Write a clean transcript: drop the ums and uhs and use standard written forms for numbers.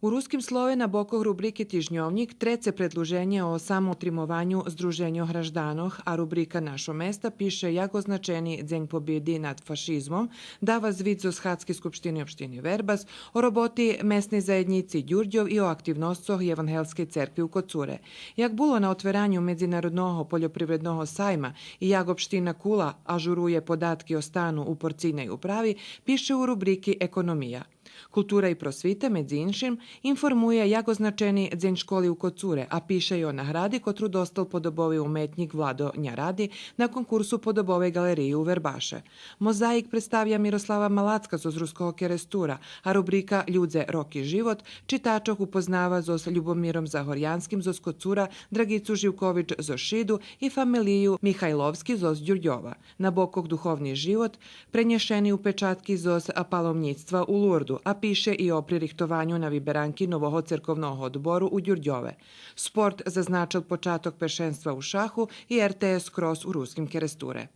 U ruskim slove na bokov rubrike Tižnjovnik trece predluženje o samoutrimovanju Združenja Hraždanoh, a rubrika Našo mesta piše jak označeni Dzenj pobjedi nad fašizmom, dava zvid zo Shatske skupštine opštine Verbas, o roboti mesnej zajednici Đurđov i o aktivnoscoh Evangelske cerkvi u Kocure. Jak bilo na otveranju Međunarodnog poljoprivrednog sajma i jak opština Kula ažuruje podatki o stanu u porcinaj upravi, piše u rubriki Ekonomija. Kultura i prosvita, medzi inšim, informuje jak označeni Dzenj školi u Kocure, a piše i o nahradi kotru dostal podobovi umetnik Vlado Njaradi na konkursu podobove galeriji u Verbaše. Mozaik predstavlja Miroslava Malacka z Ruskog kerestura, a rubrika Ljudze, rok i život čitačoh upoznava zos Ljubomirom Zahorjanskim zos Kocura, Dragicu Živković zos Šidu i familiju Mihajlovski zos Đurđova. Na bokog duhovni život prenješeni u pečatki zos palomnictva u Lurdu, a piše i o pririhtovanju na Viberanki Novog cerkovnog odboru u Đurđove. Sport zaznačal počatok pešenstva u šahu i RTS Cross u ruskim keresture.